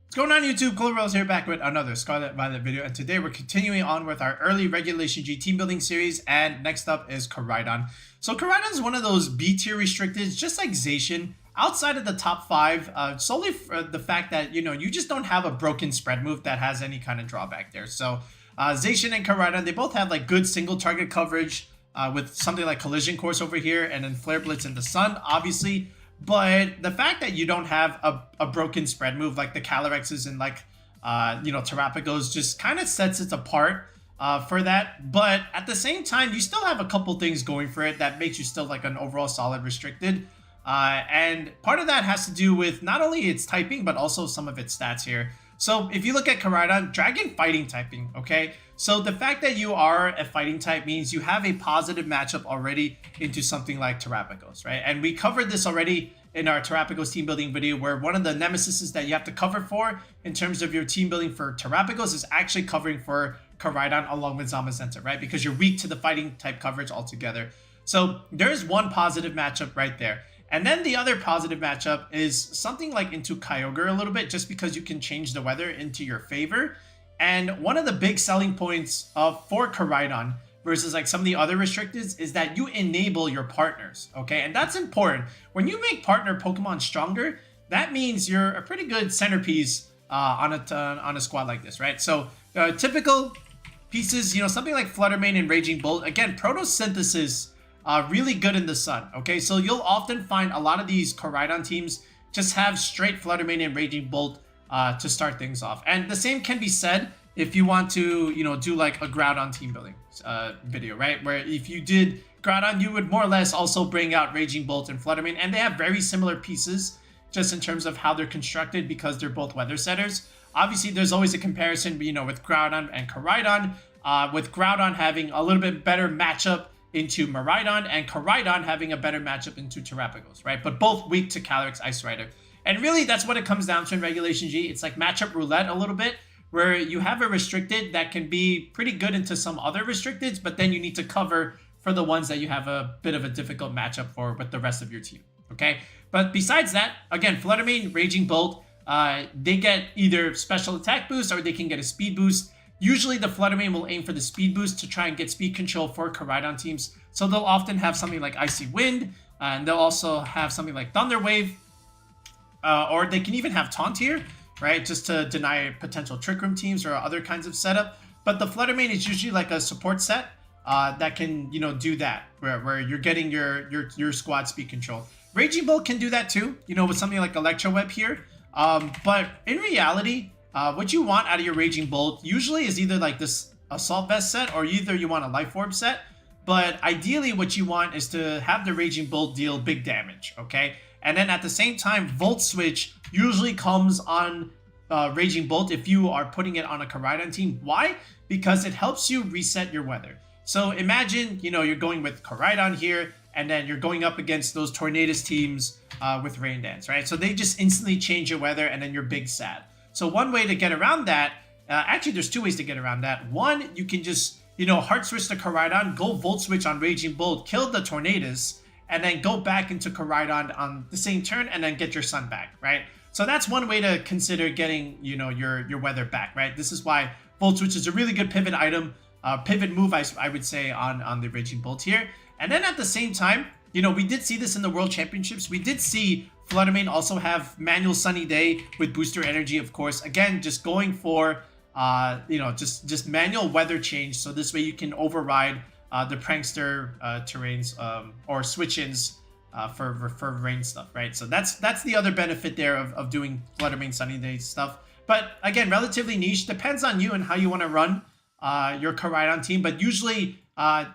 What's going on YouTube? Koraidon here back with another Scarlet Violet video, and today we're continuing on with our early regulationG team building series, and next up is Koraidon. So Koraidon is one of those B tier restricted, just like Zacian, outside of the top 5, solely for the fact that, you just don't have a broken spread move that has any kind of drawback there. So Zacian and Koraidon, they both have like good single target coverage with something like Collision Course over here, and then Flare Blitz in the Sun, obviously. But the fact that you don't have a broken spread move like the Calorexes and like, Terapagos just kind of sets it apart for that. But at the same time, you still have a couple things going for it that makes you still like an overall solid restricted. And part of that has to do with not only its typing, but also some of its stats here. So if you look at Koraidon, Dragon Fighting typing, okay? So the fact that you are a fighting type means you have a positive matchup already into something like Terapagos, right? And we covered this already in our Terapagos team building video, where one of the nemesises that you have to cover for in terms of your team building for Terapagos is actually covering for Koraidon along with Zamazenta, right? Because you're weak to the fighting type coverage altogether. So there's one positive matchup right there. And then the other positive matchup is something like into Kyogre a little bit, just because you can change the weather into your favor. And one of the big selling points for Koraidon versus like some of the other restricteds is that you enable your partners, okay? And that's important. When you make partner Pokemon stronger, that means you're a pretty good centerpiece on a squad like this, right? So typical pieces, something like Flutter Mane and Raging Bolt. Again, Protosynthesis, really good in the sun, okay? So you'll often find a lot of these Koraidon teams just have straight Flutter Mane and Raging Bolt to start things off. And the same can be said if you want to, do like a Groudon team building video, right? Where if you did Groudon, you would more or less also bring out Raging Bolt and Flutter Mane, and they have very similar pieces just in terms of how they're constructed because they're both weather setters. Obviously, there's always a comparison, with Groudon and Koraidon, with Groudon having a little bit better matchup into Miraidon, and Koraidon having a better matchup into Terapagos, right? But both weak to Calyrex, Ice Rider. And really, that's what it comes down to in regulationG. It's like matchup roulette a little bit, where you have a restricted that can be pretty good into some other restricteds, but then you need to cover for the ones that you have a bit of a difficult matchup for with the rest of your team, okay? But besides that, again, Flutter Mane, Raging Bolt, they get either special attack boost or they can get a speed boost. Usually the Flutter Mane will aim for the speed boost to try and get speed control for Koraidon teams. So they'll often have something like Icy Wind, and they'll also have something like Thunder Wave, or they can even have Taunt here, right? Just to deny potential Trick Room teams or other kinds of setup. But the Flutter Mane is usually like a support set that can, do that, where you're getting your squad speed control. Raging Bolt can do that too, with something like Electro Web here. But in reality, what you want out of your Raging Bolt usually is either like this Assault Vest set, or either you want a Life Orb set. But ideally, what you want is to have the Raging Bolt deal big damage, okay? And then at the same time, Volt Switch usually comes on Raging Bolt if you are putting it on a Koraidon team. Why? Because it helps you reset your weather. So imagine, you're going with Koraidon here, and then you're going up against those Tornadus teams with Rain Dance, right? So they just instantly change your weather, and then you're big sad. So one way to get around that, actually there's two ways to get around that. One, you can just, hard switch to Koraidon, go Volt Switch on Raging Bolt, kill the Tornadus, and then go back into Koraidon on the same turn and then get your Sun back, right? So that's one way to consider getting, your weather back, right? This is why Volt Switch is a really good pivot item, pivot move, I would say, on the Raging Bolt here. And then at the same time, we did see this in the World Championships. We did see Flutter Mane also have Manual Sunny Day with Booster Energy, of course. Again, just going for, just manual weather change. So this way you can override the Prankster terrains or switch-ins for rain stuff, right? So that's the other benefit there of doing Flutter Mane Sunny Day stuff. But again, relatively niche. Depends on you and how you want to run your Koraidon team. But usually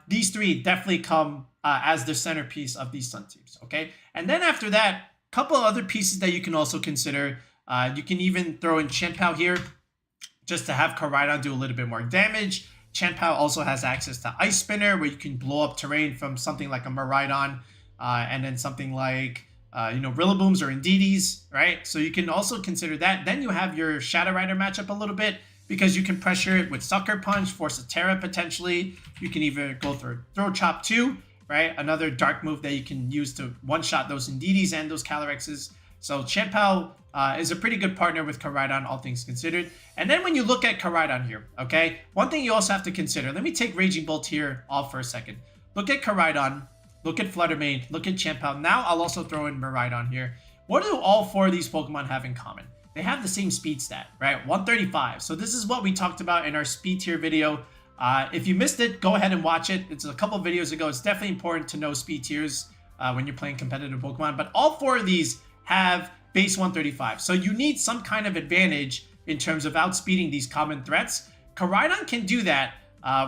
these three definitely come as the centerpiece of these Sun teams, okay? And then after that, couple other pieces that you can also consider. You can even throw in Chien Pao here just to have Koraidon do a little bit more damage. Chien Pao also has access to Ice Spinner, where you can blow up terrain from something like a Miraidon, and then something like Rillabooms or Indeedee, right? So you can also consider that. Then you have your Shadow Rider matchup a little bit, because you can pressure it with Sucker Punch, force a Terra potentially. You can even go for Throw Chop 2, right? Another dark move that you can use to one-shot those Indeedees and those Calorexes. So Chien Pao is a pretty good partner with Koraidon, all things considered. And then when you look at Koraidon here, okay, one thing you also have to consider, let me take Raging Bolt here off for a second. Look at Koraidon, look at Flutter Mane, look at Chien Pao. Now I'll also throw in Miraidon here. What do all four of these Pokemon have in common? They have the same speed stat, right? 135. So this is what we talked about in our speed tier video. If you missed it, go ahead and watch it. It's a couple videos ago. It's definitely important to know speed tiers when you're playing competitive Pokemon. But all four of these have base 135. So you need some kind of advantage in terms of outspeeding these common threats. Koraidon can do that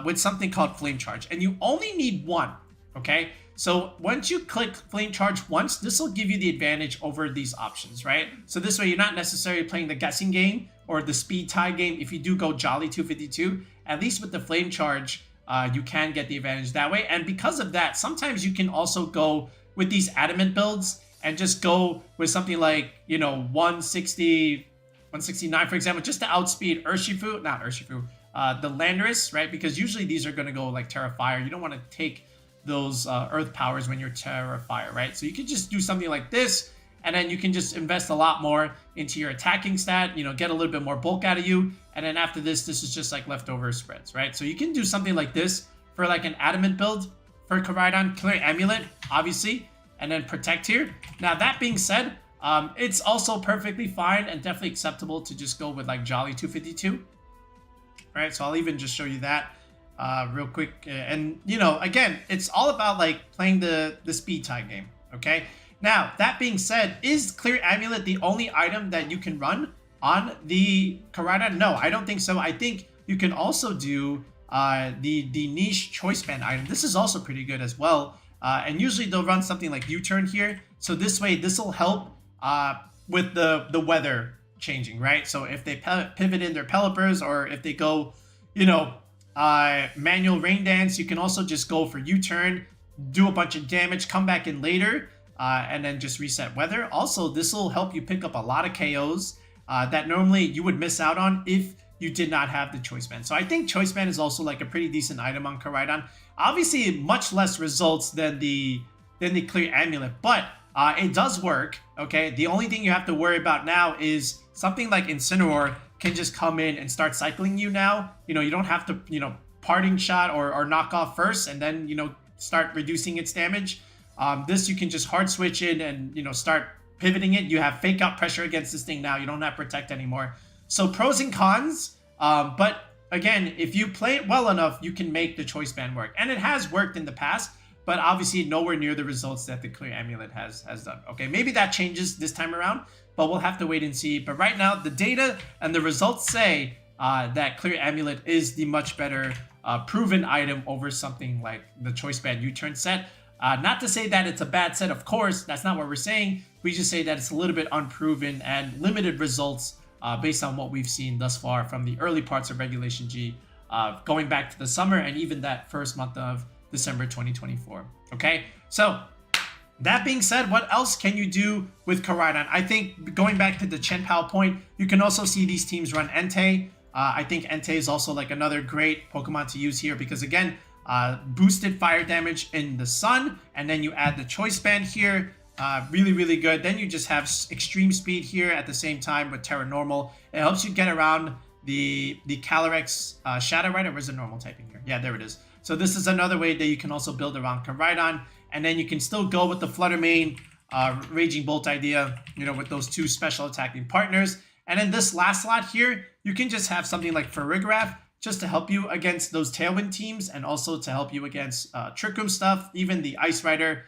with something called Flame Charge. And you only need one, okay? So once you click Flame Charge once, this will give you the advantage over these options, right? So this way you're not necessarily playing the guessing game or the speed tie game. If you do go Jolly 252, at least with the Flame Charge, you can get the advantage that way. And because of that, sometimes you can also go with these adamant builds and just go with something like, you know, 160, 169, for example, just to outspeed Urshifu, not Urshifu, the Landorus, right? Because usually these are going to go like Terra Fire. You don't want to take those Earth powers when you're Terra Fire, right? So you can just do something like this, and then you can just invest a lot more into your attacking stat, you know, get a little bit more bulk out of you. And then after this is just like leftover spreads, right? So you can do something like this for like an adamant build for Koraidon, Clear Amulet, obviously, and then Protect here. Now, that being said, it's also perfectly fine and definitely acceptable to just go with like Jolly 252. All right, so I'll even just show you that real quick. And, you know, again, it's all about like playing the speed tie game, okay? Now, that being said, is Clear Amulet the only item that you can run on the Koraidon? No, I don't think so. I think you can also do the niche choice band item. This is also pretty good as well. And usually they'll run something like U-turn here. So this way, this will help with the weather changing, right? So if they pivot in their Pelipper's, or if they go, you know, manual rain dance, you can also just go for U-turn, do a bunch of damage, come back in later, and then just reset weather. Also, this will help you pick up a lot of KOs that normally you would miss out on if you did not have the choice band. So I think choice band is also like a pretty decent item on Koraidon. Obviously, much less results than the Clear Amulet, but it does work. Okay, the only thing you have to worry about now is something like Incineroar can just come in and start cycling you now. You know, you don't have to, you know, parting shot or knock off first and then, you know, start reducing its damage. This you can just hard switch in and, you know, start pivoting it. You have fake out pressure against this thing now. You don't have Protect anymore. So pros and cons, but again, if you play it well enough, you can make the choice band work. And it has worked in the past, but obviously nowhere near the results that the Clear Amulet has done. Okay, maybe that changes this time around, but we'll have to wait and see. But right now, the data and the results say that Clear Amulet is the much better proven item over something like the choice band U-turn set. Not to say that it's a bad set, of course, that's not what we're saying. We just say that it's a little bit unproven and limited results based on what we've seen thus far from the early parts of Regulation G, going back to the summer and even that first month of December 2024. Okay, so that being said, what else can you do with Koraidon? I think going back to the Chien Pao point, you can also see these teams run Entei. I think Entei is also like another great Pokemon to use here because again, boosted fire damage in the sun, and then you add the choice band here. Really, really good. Then you just have extreme speed here at the same time with Terra Normal. It helps you get around the Calyrex Shadow Rider. Where's the normal typing here? Yeah, there it is. So this is another way that you can also build around Koraidon, and then you can still go with the Flutter Mane Raging Bolt idea, you know, with those two special attacking partners. And then this last slot here, you can just have something like Farigirag just to help you against those Tailwind teams and also to help you against Trick Room stuff. Even the Ice Rider,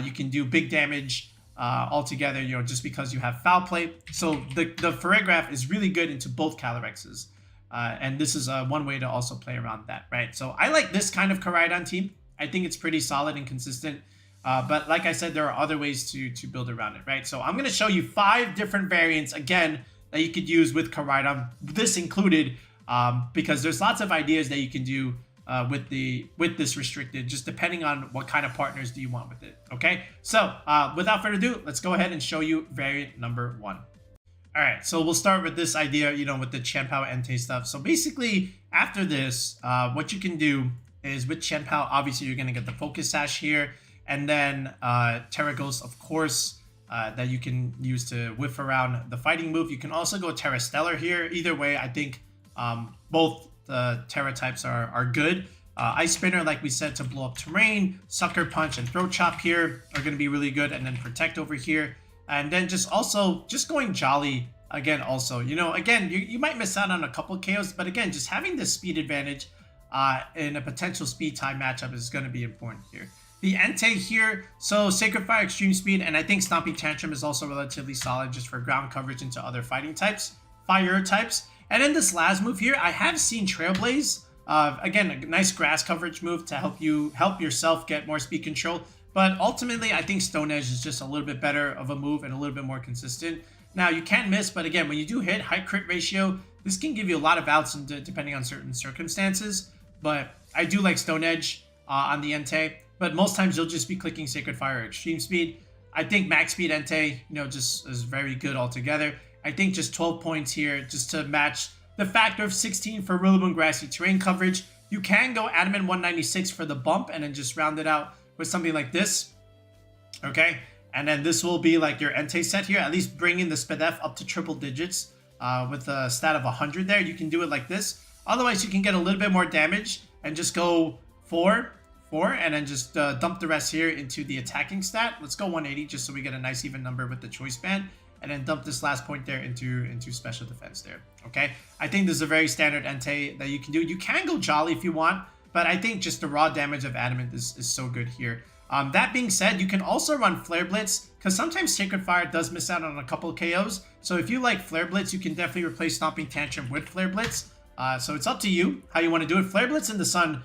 you can do big damage altogether, you know, just because you have Foul Play. So the Farigirag is really good into both Calyrexes. And this is one way to also play around that, right? So I like this kind of Koraidon team. I think it's pretty solid and consistent. But like I said, there are other ways to build around it, right? So I'm going to show you 5 different variants, again, that you could use with Koraidon, this included, because there's lots of ideas that you can do with this restricted, just depending on what kind of partners do you want with it, okay? So without further ado, let's go ahead and show you variant number 1. All right, so we'll start with this idea, you know, with the Chien Pao Entei stuff. So basically, after this, what you can do is with Chien Pao, obviously you're going to get the Focus Sash here, and then Terapagos, of course, that you can use to whiff around the fighting move. You can also go Terra Stellar here. Either way, I think both the Terra types are good. Ice Spinner, like we said, to blow up terrain. Sucker Punch and Throat Chop here are going to be really good. And then Protect over here. And then just going Jolly again also. You know, again, you might miss out on a couple KOs. But again, just having the speed advantage in a potential speed time matchup is going to be important here. The Entei here, so Sacred Fire, Extreme Speed, and I think Stomping Tantrum is also relatively solid just for ground coverage into other fighting types, fire types. And in this last move here, I have seen Trailblaze. Again, a nice grass coverage move to help yourself get more speed control. But ultimately, I think Stone Edge is just a little bit better of a move and a little bit more consistent. Now, you can't miss, but again, when you do hit high crit ratio, this can give you a lot of outs depending on certain circumstances. But I do like Stone Edge on the Entei. But most times you'll just be clicking Sacred Fire or Extreme Speed. I think Max Speed Entei, just is very good altogether. I think just 12 points here just to match the factor of 16 for Rillaboom Grassy Terrain coverage. You can go Adamant 196 for the bump and then just round it out with something like this. Okay? And then this will be like your Entei set here. At least bringing the Spadef up to triple digits with a stat of 100 there. You can do it like this. Otherwise, you can get a little bit more damage and just go 4, and then just dump the rest here into the attacking stat. Let's go 180 just so we get a nice even number with the choice band, and then dump this last point there into special defense there. Okay, I think this is a very standard Entei that you can do. You can go Jolly if you want, but I think just the raw damage of Adamant is so good here. That being said, you can also run Flare Blitz because sometimes Sacred Fire does miss out on a couple of KOs. So if you like Flare Blitz, you can definitely replace Stomping Tantrum with Flare Blitz. So it's up to you how you want to do it. Flare Blitz in the sun,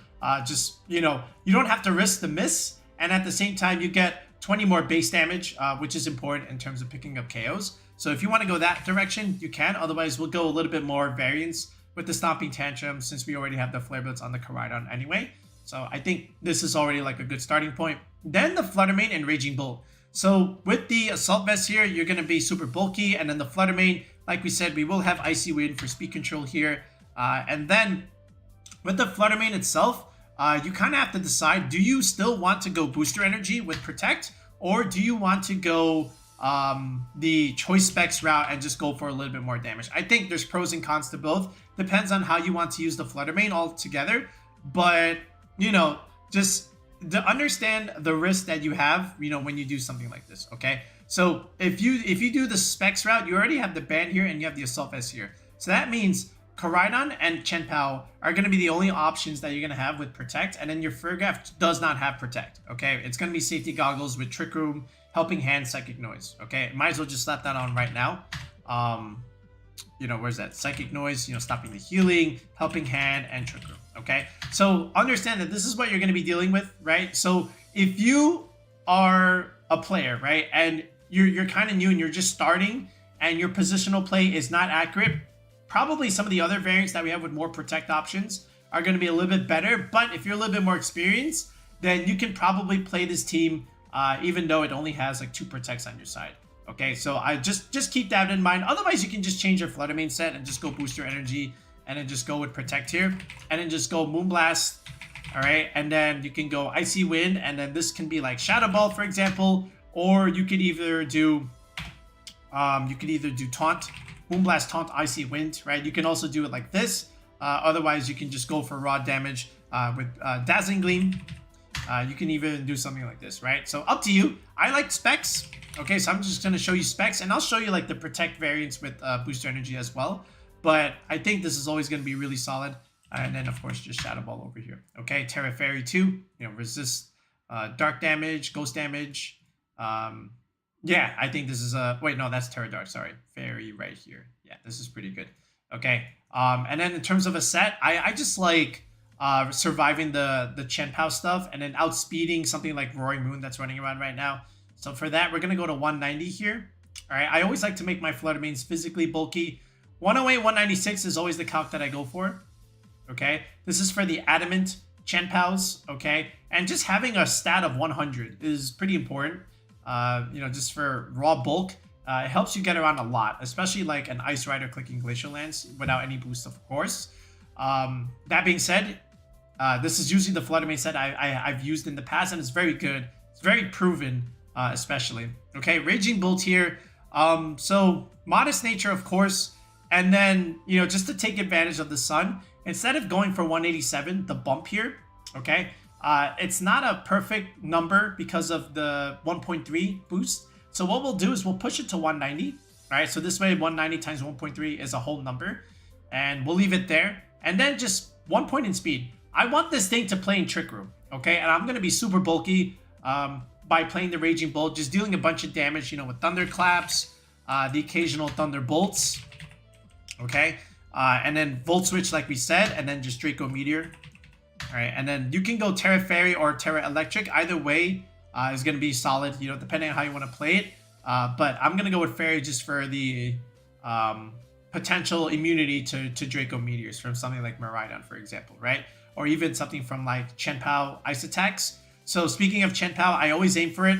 you don't have to risk the miss, and at the same time you get 20 more base damage, which is important in terms of picking up KOs. So if you want to go that direction, you can. Otherwise, we'll go a little bit more variance with the Stomping Tantrum since we already have the Flare Blitz on the Koraidon anyway. So I think this is already like a good starting point. Then the Flutter Mane and Raging Bolt. So with the Assault Vest here, you're going to be super bulky, and then the Flutter Mane, like we said, we will have Icy Wind for speed control here. And then with the Flutter Mane itself, you kind of have to decide, do you still want to go Booster Energy with Protect, or do you want to go the Choice Specs route and just go for a little bit more damage? I think there's pros and cons to both. Depends on how you want to use the Flutter Mane altogether. But, just to understand the risk that you have, when you do something like this, okay? So if you do the Specs route, you already have the Band here and you have the Assault Vest here. So that means Koraidon and Chien Pao are going to be the only options that you're going to have with Protect, and then your Farigirag does not have Protect, okay? It's going to be Safety Goggles with Trick Room, Helping Hand, Psychic Noise, okay? Might as well just slap that on right now. Where's that? Psychic Noise, stopping the healing, Helping Hand, and Trick Room, okay? So understand that this is what you're going to be dealing with, right? So if you are a player, right, and you're kind of new and you're just starting and your positional play is not accurate, probably some of the other variants that we have with more Protect options are going to be a little bit better. But if you're a little bit more experienced, then you can probably play this team even though it only has like 2 Protects on your side. Okay, so I just keep that in mind. Otherwise, you can just change your Flutter Mane set and just go Booster Energy and then just go with Protect here. And then just go Moonblast, all right? And then you can go Icy Wind, and then this can be like Shadow Ball, for example. Or you could either do Taunt, Moonblast, Taunt, Icy Wind, right? You can also do it like this. Otherwise, you can just go for raw damage with Dazzling Gleam. You can even do something like this, right? So up to you. I like Specs. Okay, so I'm just going to show you Specs, and I'll show you like the Protect variants with Booster Energy as well. But I think this is always going to be really solid. And then, of course, just Shadow Ball over here. Okay, Terra Fairy 2, resist dark damage, ghost damage. Yeah, I think this is wait, no, that's Terra Dark, sorry. Fairy right here. Yeah, this is pretty good. Okay, and then in terms of a set, I just like surviving the Chien Pao stuff and then outspeeding something like Roaring Moon that's running around right now. So for that, we're going to go to 190 here. All right, I always like to make my Flutter Manes physically bulky. 108, 196 is always the calc that I go for. Okay, this is for the Adamant Chien Paos, okay? And just having a stat of 100 is pretty important. Just for raw bulk, it helps you get around a lot, especially like an Ice Rider clicking Glacial Lance without any boost, of course. That being said, this is usually the Flutter Mane set I've used in the past, and it's very good. It's very proven especially. Okay, Raging Bolt here. So modest nature, of course, and then, you know, just to take advantage of the sun, instead of going for 187, the bump here, okay, it's not a perfect number because of the 1.3 boost. So what we'll do is we'll push it to 190. All right, so this way 190 times 1.3 is a whole number, and we'll leave it there. And then just 1 point in speed. I want this thing to play in Trick Room, okay? And I'm gonna be super bulky by playing the Raging Bolt, just dealing a bunch of damage, you know, with Thunderclaps, the occasional Thunderbolts, okay? And then Volt Switch, like we said, and then just Draco Meteor. All right, and then you can go Terra Fairy or Terra Electric. Either way is going to be solid, you know, depending on how you want to play it. But I'm going to go with Fairy just for the potential immunity to Draco Meteors from something like Koraidon, for example, right? Or even something from like Chien Pao Ice Attacks. So speaking of Chien Pao, I always aim for it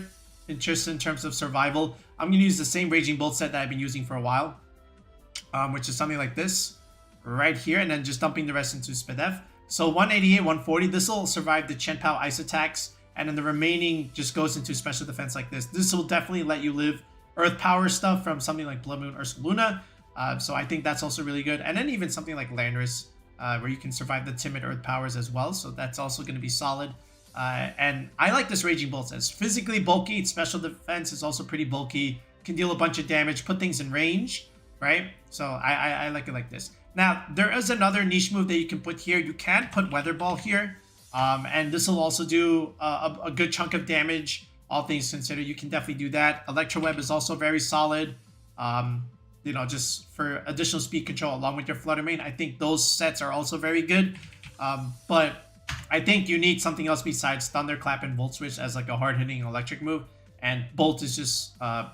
just in terms of survival. I'm going to use the same Raging Bolt set that I've been using for a while, which is something like this right here, and then just dumping the rest into Spadef. So 188, 140, this will survive the Chien Pao Ice Attacks, and then the remaining just goes into special defense like this. This will definitely let you live Earth Power stuff from something like Blood Moon or Luna. So I think that's also really good. And then even something like Landorus, where you can survive the timid Earth Powers as well. So that's also going to be solid. And I like this Raging Bolt. It's physically bulky. Its special defense is also pretty bulky. Can deal a bunch of damage, put things in range, right? So I like it like this. Now, there is another niche move that you can put here. You can put Weather Ball here. And this will also do a good chunk of damage, all things considered. You can definitely do that. Electro Web is also very solid. You know, just for additional speed control along with your Flutter Mane. I think those sets are also very good. But I think you need something else besides Thunderclap and Volt Switch as like a hard-hitting electric move. And Bolt is just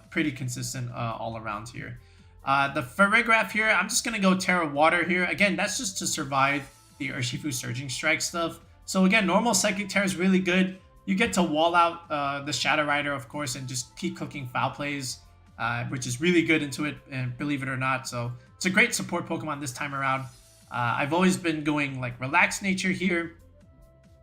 pretty consistent all around here. The Farigirag here, I'm just going to go Terra Water here. Again, that's just to survive the Urshifu Surging Strike stuff. So again, normal Psychic Terra is really good. You get to wall out the Shadow Rider, of course, and just keep cooking foul plays, which is really good into it, and believe it or not. So it's a great support Pokemon this time around. I've always been going like Relaxed Nature here,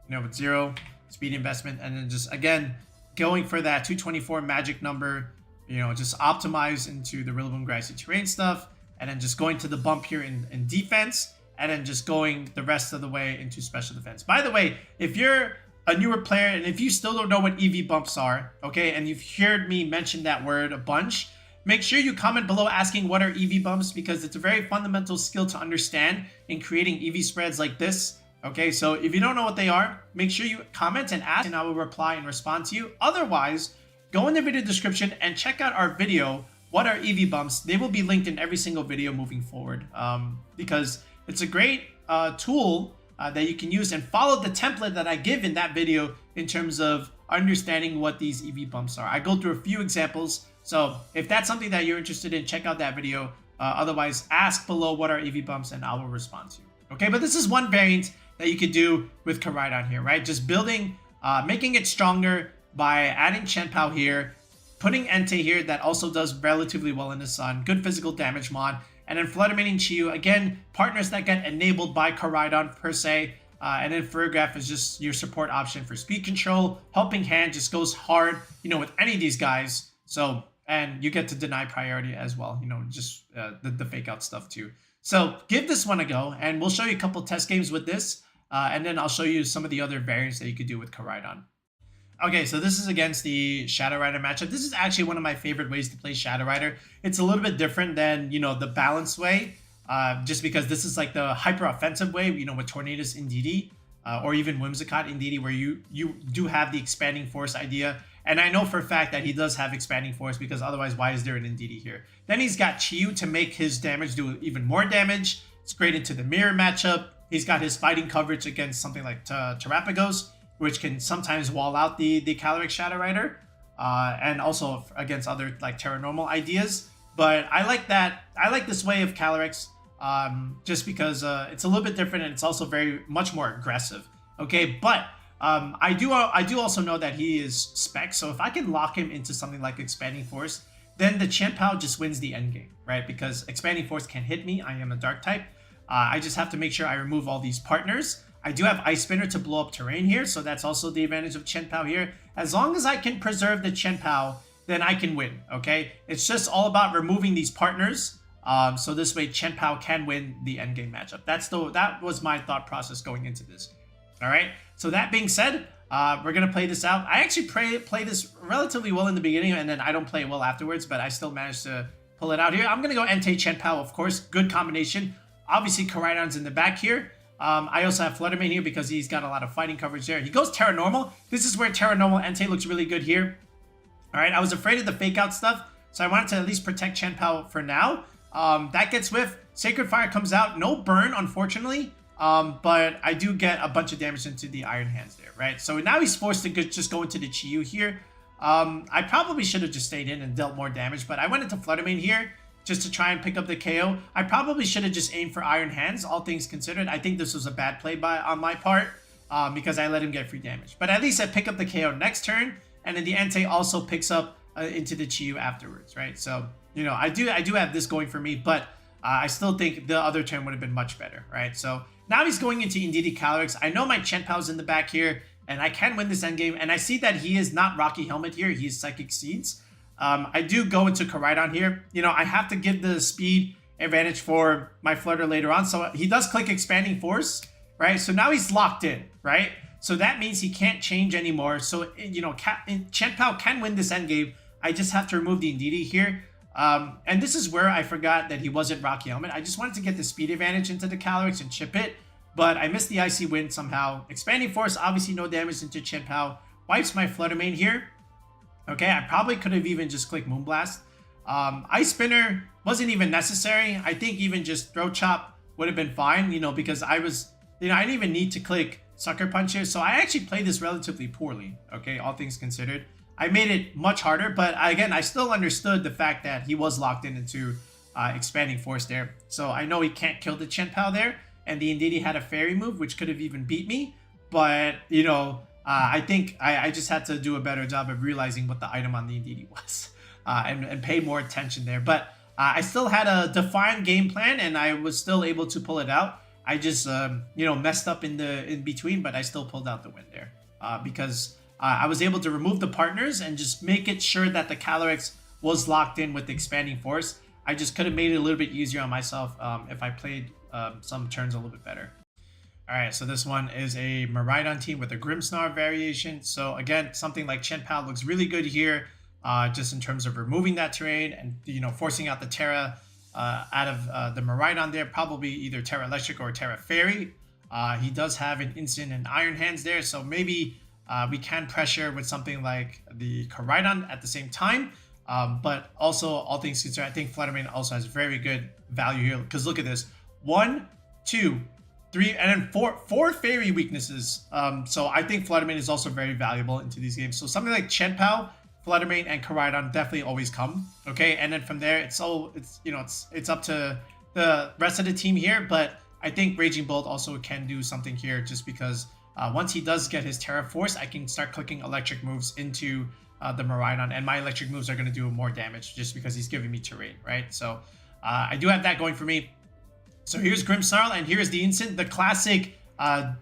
you know, with 0 speed investment, and then just, again, going for that 224 magic number, you know, just optimize into the Rillaboom Grassy Terrain stuff, and then just going to the bump here in defense, and then just going the rest of the way into special defense. By the way, if you're a newer player and if you still don't know what EV bumps are, okay, and you've heard me mention that word a bunch, make sure you comment below asking what are EV bumps, because it's a very fundamental skill to understand in creating EV spreads like this. Okay, so if you don't know what they are, make sure you comment and ask, and I will reply and respond to you. Otherwise, go in the video description and check out our video, What Are EV Bumps? They will be linked in every single video moving forward, because it's a great tool that you can use, and follow the template that I give in that video in terms of understanding what these EV bumps are. I go through a few examples, so if that's something that you're interested in, check out that video. Otherwise, ask below what are EV bumps and I will respond to you. Okay, but this is one variant that you could do with Koraidon here, right? Just building, making it stronger by adding Chien Pao here, putting Entei here that also does relatively well in the sun, good physical damage mod, and then Flutter Mane Chi-Yu, again, partners that get enabled by Koraidon per se, and then Farigirag is just your support option for speed control. Helping Hand just goes hard, you know, with any of these guys. So, and you get to deny priority as well, you know, just the fake out stuff too. So give this one a go, and we'll show you a couple test games with this, and then I'll show you some of the other variants that you could do with Koraidon. Okay, so this is against the Shadow Rider matchup. This is actually one of my favorite ways to play Shadow Rider. It's a little bit different than, you know, the balanced way, just because this is like the hyper offensive way, you know, with Tornadus in DD, or even Whimsicott in DD, where you do have the expanding force idea. And I know for a fact that he does have expanding force, because otherwise, why is there an DD here? Then he's got Chi-Yu to make his damage do even more damage. It's great into the mirror matchup. He's got his fighting coverage against something like Terapagos, which can sometimes wall out the Calyrex Shadow Rider, and also against other like Terra Normal ideas. But I like that. I like this way of Calyrex, just because it's a little bit different, and it's also very much more aggressive. Okay, but I do also know that he is spec, so if I can lock him into something like Expanding Force, then the Chien Pao just wins the endgame, right? Because Expanding Force can hit me. I am a Dark type. I just have to make sure I remove all these partners. I do have Ice Spinner to blow up terrain here, so that's also the advantage of Chien Pao here. As long as I can preserve the Chien Pao, then I can win, okay? It's just all about removing these partners, so this way Chien Pao can win the endgame matchup. That was my thought process going into this. All right, so that being said, we're going to play this out. I actually play this relatively well in the beginning, and then I don't play it well afterwards, but I still managed to pull it out here. I'm going to go Entei Chien Pao, of course. Good combination. Obviously, Koraidon's in the back here. I also have Flutter Mane here because he's got a lot of fighting coverage there. He goes Terra Normal. This is where Terra Normal Entei looks really good here. All right, I was afraid of the fake out stuff, so I wanted to at least protect Chien Pao for now. That gets Swift. Sacred Fire comes out. No burn, unfortunately. But I do get a bunch of damage into the Iron Hands there, right? So now he's forced to just go into the Chi-Yu here. I probably should have just stayed in and dealt more damage, but I went into Flutter Mane here just to try and pick up the KO. I probably should have just aimed for Iron Hands, all things considered. I think this was a bad play on my part because I let him get free damage. But at least I pick up the KO next turn, and then the Entei also picks up into the Chi-Yu afterwards, right? So, you know, I do have this going for me, but I still think the other turn would have been much better, right? So now he's going into Indeedee Calyrex. I know my Chien Pao's in the back here, and I can win this endgame. And I see that he is not Rocky Helmet here. He is Psychic Seeds. I do go into Koraidon here. You know, I have to give the speed advantage for my Flutter later on. So he does click Expanding Force, right? So now he's locked in, right? So that means he can't change anymore. So, you know, Chien Pao can win this endgame. I just have to remove the Indeedee here. And this is where I forgot that he wasn't Rocky Helmet. I just wanted to get the speed advantage into the Calyrex and chip it, but I missed the Icy Wind somehow. Expanding Force, obviously no damage into Chien Pao. Wipes my Flutter Mane here. Okay, I probably could have even just clicked Moonblast. Ice Spinner wasn't even necessary. I think even just Throat Chop would have been fine, you know, because I didn't even need to click Sucker Punch here. So I actually played this relatively poorly, okay, all things considered. I made it much harder, but again, I still understood the fact that he was locked into Expanding Force there. So I know he can't kill the Chien Pao there, and the Indeedee had a Fairy move, which could have even beat me. But, you know, I think I just had to do a better job of realizing what the item on the Indeedee was and pay more attention there. But I still had a defined game plan, and I was still able to pull it out. I just, you know, messed up in between, but I still pulled out the win there because I was able to remove the partners and just make it sure that the Calyrex was locked in with the Expanding Force. I just could have made it a little bit easier on myself if I played some turns a little bit better. All right, so this one is a Miraidon team with a Grimmsnarl variation. So again, something like Chien Pao looks really good here, just in terms of removing that terrain and, you know, forcing out the Terra out of the Miraidon there, probably either Terra Electric or Terra Fairy. He does have an Instant and Iron Hands there, so maybe we can pressure with something like the Koraidon at the same time. But also, all things considered, I think Flutter Mane also has very good value here. Because look at this. 1, 2, 3, and then four Fairy weaknesses. So I think Flutter Mane is also very valuable into these games. So something like Chien Pao, Flutter Mane, and Koraidon definitely always come. Okay, and then from there, it's up to the rest of the team here. But I think Raging Bolt also can do something here, just because once he does get his Terra Force, I can start clicking electric moves into the Miraidon, and my electric moves are going to do more damage just because he's giving me terrain, right? So I do have that going for me. So here's Grimmsnarl, and here's the instant, the classic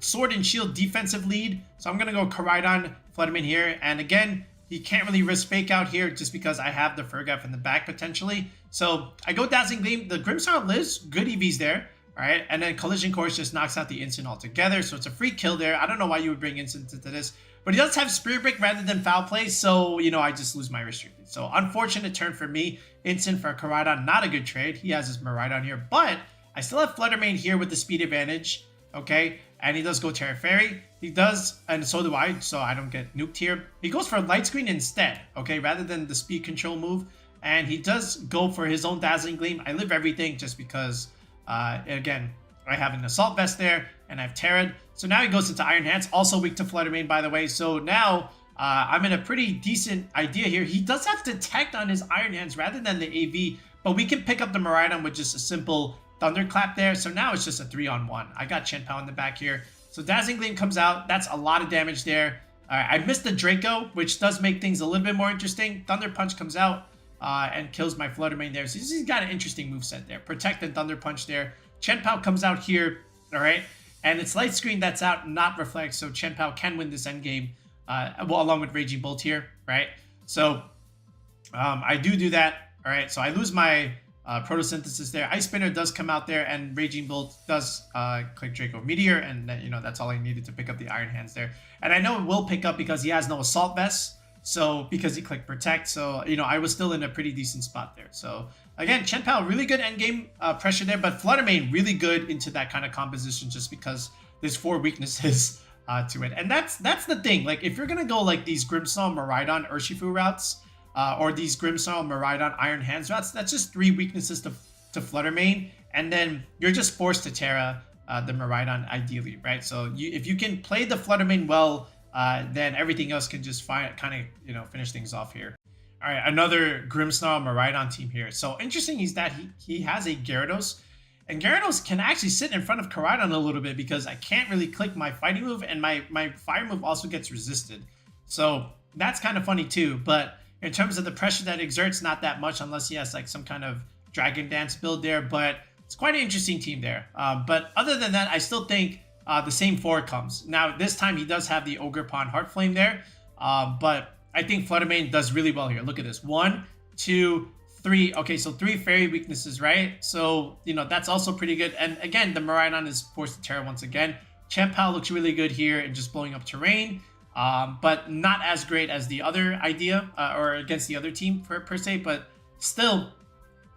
Sword and Shield defensive lead. So I'm going to go Koraidon, Flutter Mane here, and again, he can't really risk fake out here just because I have the Farigirag in the back potentially. So I go Dazzling Gleam. The Grimmsnarl lives, good EVs there. All right, and then Collision Course just knocks out the instant altogether, so it's a free kill there. I don't know why you would bring instant into this, but he does have Spirit Break rather than Foul Play, so, you know, I just lose my restricted. So unfortunate turn for me. Instant for Koraidon, not a good trade. He has his Miraidon here, but I still have Flutter Mane here with the speed advantage, okay? And he does go Terra Fairy. He does, and so do I, so I don't get nuked here. He goes for Light Screen instead, okay, rather than the speed control move, and he does go for his own Dazzling Gleam. I live everything just because again, I have an Assault Vest there, and I've Terra'd. So now he goes into Iron Hands, also weak to Flutter Mane, by the way. So now I'm in a pretty decent idea here. He does have Detect on his Iron Hands rather than the AV, but we can pick up the Miraidon with just a simple Thunderclap there. So now it's just a 3-on-1. I got Chien Pao in the back here. So Dazzling Gleam comes out. That's a lot of damage there. All right, I missed the Draco, which does make things a little bit more interesting. Thunder Punch comes out and kills my Flutter Mane there. So he's got an interesting moveset there. Protect and Thunder Punch there. Chien Pao comes out here, all right? and its light screen that's out not reflect, so Chien Pao can win this endgame, well, along with Raging Bolt here, right? So I do that. All right, so I lose my Protosynthesis there. Ice Spinner does come out there, and Raging Bolt does click Draco Meteor, and that's all I needed to pick up the Iron Hands there. And I know it will pick up because he has no Assault Vest, so because he clicked Protect, so I was still in a pretty decent spot there. So again, Chien Pao, really good endgame pressure there, but Flutter Mane really good into that kind of composition just because there's 4 weaknesses to it. And that's the thing. Like, if you're gonna go like these Grimmsnarl, Miraidon, Urshifu routes, or these Grimmsnarl, Miraidon, Iron Hands routes, that's just 3 weaknesses to Flutter Mane, and then you're just forced to Terra the Miraidon ideally, right? So if you can play the Flutter Mane well, then everything else can just kind of finish things off here. All right, another Grimmsnarl Miraidon team here. So interesting is that he has a Gyarados, and Gyarados can actually sit in front of Koraidon a little bit because I can't really click my fighting move, and my fire move also gets resisted. So that's kind of funny too, but in terms of the pressure that exerts, not that much unless he has like some kind of Dragon Dance build there, but it's quite an interesting team there. But other than that, I still think the same 4 comes. Now, this time he does have the Ogerpon Heart Flame there, but I think Flutter Mane does really well here. Look at this. 1, 2, 3. Okay, so 3 fairy weaknesses, right? So, that's also pretty good. And again, the Miraidon is forced to Terra once again. Chien Pao looks really good here and just blowing up terrain. But not as great as the other idea, or against the other team per se, but still,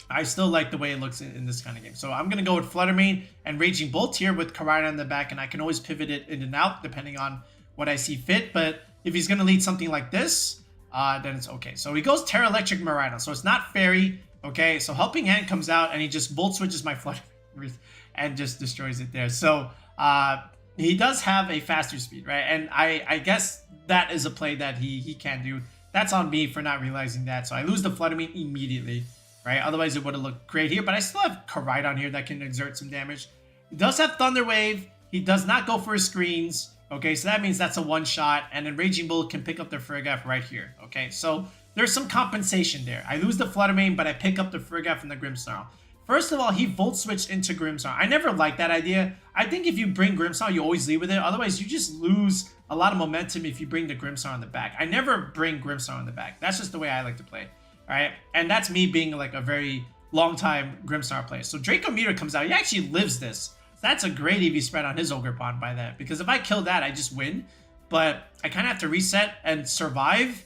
I still like the way it looks in this kind of game. So I'm going to go with Flutter Mane and Raging Bolt here with Koraidon in the back, and I can always pivot it in and out depending on what I see fit. But if he's going to lead something like this, then it's okay. So he goes Terra Electric Miraidon, so it's not Fairy, okay? So Helping Hand comes out, and he just Volt Switches my Flutter Mane and just destroys it there. So he does have a faster speed, right? And I guess that is a play that he can do. That's on me for not realizing that. So I lose the Flutter Mane immediately, right? Otherwise, it would have looked great here. But I still have Koraidon here that can exert some damage. He does have Thunder Wave. He does not go for his screens. Okay, so that means that's a one-shot. And then Raging Bull can pick up the Farigirag right here. Okay, so there's some compensation there. I lose the Flutter Mane, but I pick up the Farigirag from the Grimmsnarl. First of all, he Volt Switched into Grimmsnarl. I never liked that idea. I think if you bring Grimmsnarl, you always lead with it. Otherwise, you just lose a lot of momentum if you bring the Grimmsnarl in the back. I never bring Grimmsnarl in the back. That's just the way I like to play. All right, and that's me being like a very long time Grimmsnarl player. So Draco Meteor comes out. He actually lives this. So that's a great EV spread on his Ogerpon by that. Because if I kill that, I just win. But I kind of have to reset and survive,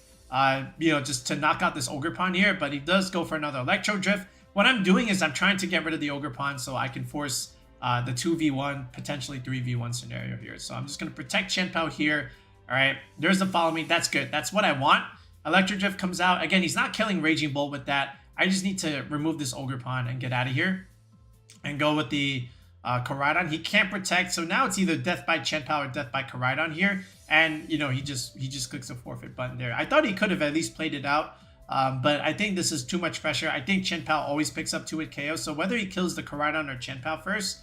just to knock out this Ogerpon here. But he does go for another Electro Drift. What I'm doing is I'm trying to get rid of the Ogerpon so I can force the 2v1, potentially 3v1 scenario here. So I'm just going to protect Chien Pao here. All right, there's the Follow Me. That's good. That's what I want. Electro Drift comes out. Again, he's not killing Raging Bolt with that. I just need to remove this Ogerpon and get out of here and go with the Koraidon. He can't protect, so now it's either death by Chien Pao or death by Koraidon here. And, he just clicks the forfeit button there. I thought he could have at least played it out. But I think this is too much pressure. I think Chien Pao always picks up 2-hit KO. So whether he kills the Koraidon or Chien Pao first,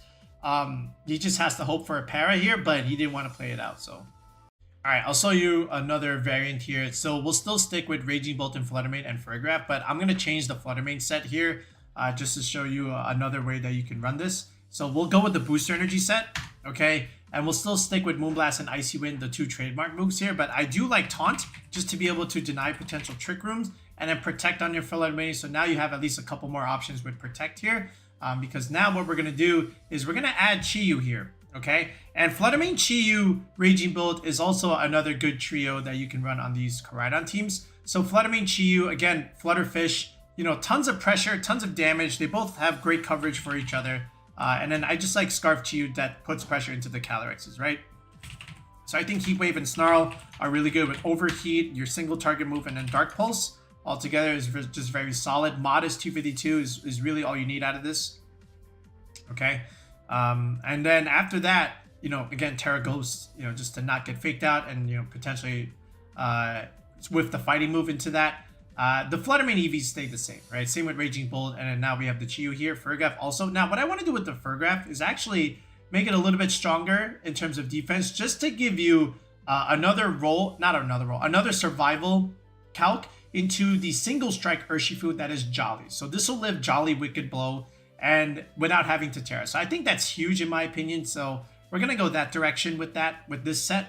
he just has to hope for a para here, but he didn't want to play it out. So, all right, I'll show you another variant here. So we'll still stick with Raging Bolt and Flutter Mane and Farigirag, but I'm going to change the Flutter Mane set here just to show you another way that you can run this. So we'll go with the Booster Energy set, okay? And we'll still stick with Moonblast and Icy Wind, the 2 trademark moves here. But I do like Taunt, just to be able to deny potential Trick Rooms. And then Protect on your Flutter Mane. So now you have at least a couple more options with Protect here. Because now what we're going to do is we're going to add Chi-Yu here. Okay? And Flutter Mane, Chi-Yu, Raging Bolt is also another good trio that you can run on these Koraidon teams. So Flutter Mane, Chi-Yu, again, Flutterfish, tons of pressure, tons of damage. They both have great coverage for each other. And then I just like Scarf Chi-Yu that puts pressure into the Calorexes, right? So I think Heat Wave and Snarl are really good with Overheat, your single target move, and then Dark Pulse. Altogether is just very solid. Modest 252 is really all you need out of this. Okay. And then after that, again, Terra Ghost, just to not get faked out and, potentially with the fighting move into that. The Flutter Mane EVs stay the same, right? Same with Raging Bolt. And then now we have the Chi-Yu here. Farigirag also. Now, what I want to do with the Farigirag is actually make it a little bit stronger in terms of defense, just to give you another survival calc into the single strike Urshifu that is Jolly. So this will live Jolly Wicked Blow and without having to Terra. So I think that's huge in my opinion. So we're going to go that direction with this set.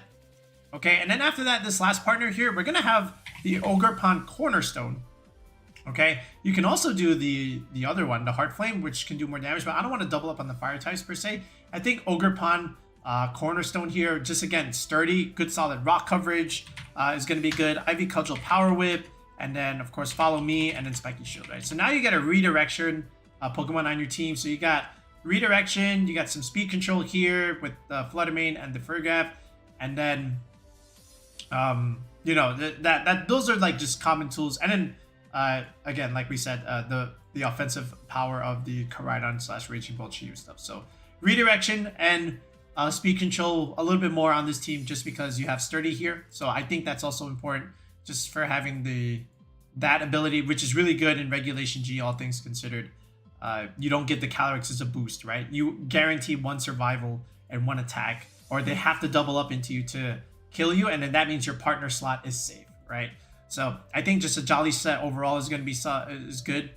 Okay, and then after that, this last partner here, we're going to have the Ogerpon Cornerstone. Okay, you can also do the other one, the Heart Flame, which can do more damage, but I don't want to double up on the fire types per se. I think Ogerpon Cornerstone here, just again, sturdy, good solid rock coverage is going to be good. Ivy Cudgel, Power Whip, and then of course Follow Me, and then Spiky Shield, right? So now you get a redirection Pokemon on your team. So you got redirection, you got some speed control here with Flutter Mane and the Farigirag, and then you know, those are like just common tools. And then again, like we said, the offensive power of the Koraidon / Raging Bolt Chi-Yu stuff. So redirection and speed control a little bit more on this team, just because you have sturdy here. So I think that's also important, just for having that ability, which is really good in regulationG, all things considered. You don't get the Calyrex as a boost, right? You guarantee 1 survival and 1 attack, or they have to double up into you to kill you, and then that means your partner slot is safe, right? So I think just a jolly set overall is going to be is good.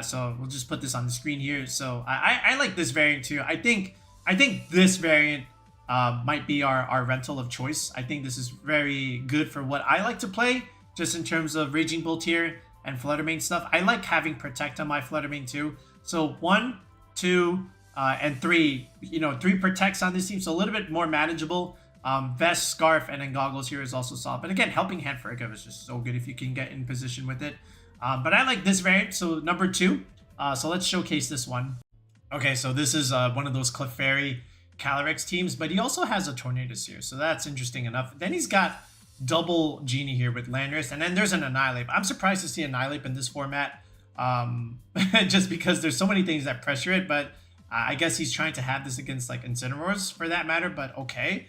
So we'll just put this on the screen here. So I like this variant too. I think this variant might be our rental of choice. I think this is very good for what I like to play, just in terms of Raging Bolt here and Flutter Mane stuff. I like having Protect on my Flutter Mane too. So 1, 2, and 3. You know, 3 Protects on this team, so a little bit more manageable. Vest, Scarf, and then Goggles here is also solid. But again, Helping Hand Farigirag is just so good if you can get in position with it. But I like this variant, so number 2. So let's showcase this one. Okay, so this is one of those Clefairy Calyrex teams, but he also has a Tornadus here, so that's interesting enough. Then he's got double Genie here with Landorus, and then there's an Annihilate. I'm surprised to see Annihilate in this format, just because there's so many things that pressure it, but I guess he's trying to have this against like Incineroars for that matter, but okay.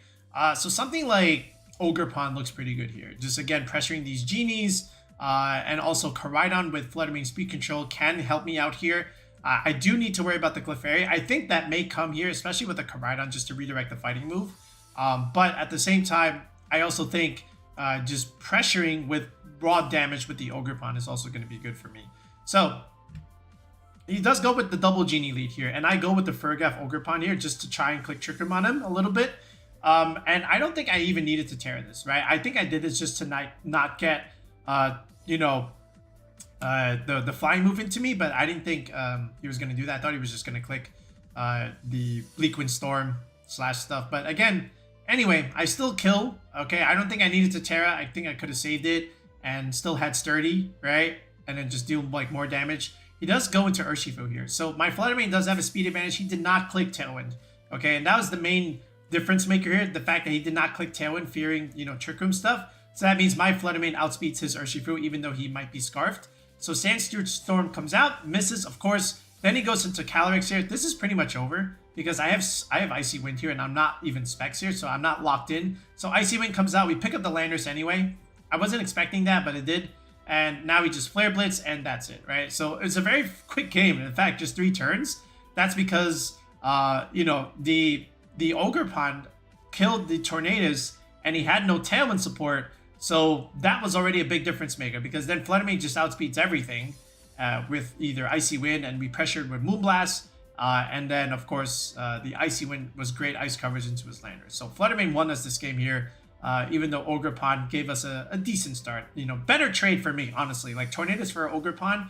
So something like Ogerpon looks pretty good here. Just again, pressuring these Genies, and also Koraidon with Flutter Mane speed control can help me out here. I do need to worry about the Clefairy. I think that may come here, especially with the Koraidon, just to redirect the fighting move. But at the same time, I also think just pressuring with raw damage with the Ogerpon is also going to be good for me. So he does go with the double Genie lead here, and I go with the Farigirag Ogerpon here just to try and click Trick Room on him a little bit. And I don't think I even needed to Terra this, right? I think I did this just to not get, you know, the flying move into me, but I didn't think he was going to do that. I thought he was just going to click the Bleakwind Storm / stuff. But again, anyway, I still kill. Okay, I don't think I needed to Terra. I think I could have saved it and still had Sturdy, right? And then just deal like more damage. He does go into Urshifu here. So my Flutter Mane does have a speed advantage. He did not click Tailwind. Okay, and that was the main difference maker here. The fact that he did not click Tailwind, fearing, you know, Trick Room stuff. So that means my Flutter Mane outspeeds his Urshifu, even though he might be Scarfed. So Sandstorm comes out, misses, of course. Then he goes into Calyrex here. This is pretty much over because I have Icy Wind here, and I'm not even Specs here, so I'm not locked in. So Icy Wind comes out. We pick up the Landorus anyway. I wasn't expecting that, but it did. And now we just Flare Blitz, and that's it, right? So it's a very quick game. In fact, just 3 turns. That's because, you know, the Ogerpon killed the Tornadus, and he had no Tailwind support. So that was already a big difference maker, because then Flutter Mane just outspeeds everything with either Icy Wind, and we pressured with Moonblast. And then, of course, the Icy Wind was great ice coverage into his Landorus. So Flutter Mane won us this game here, even though Ogerpon gave us a decent start. You know, better trade for me, honestly. Like Tornadus for Ogerpon,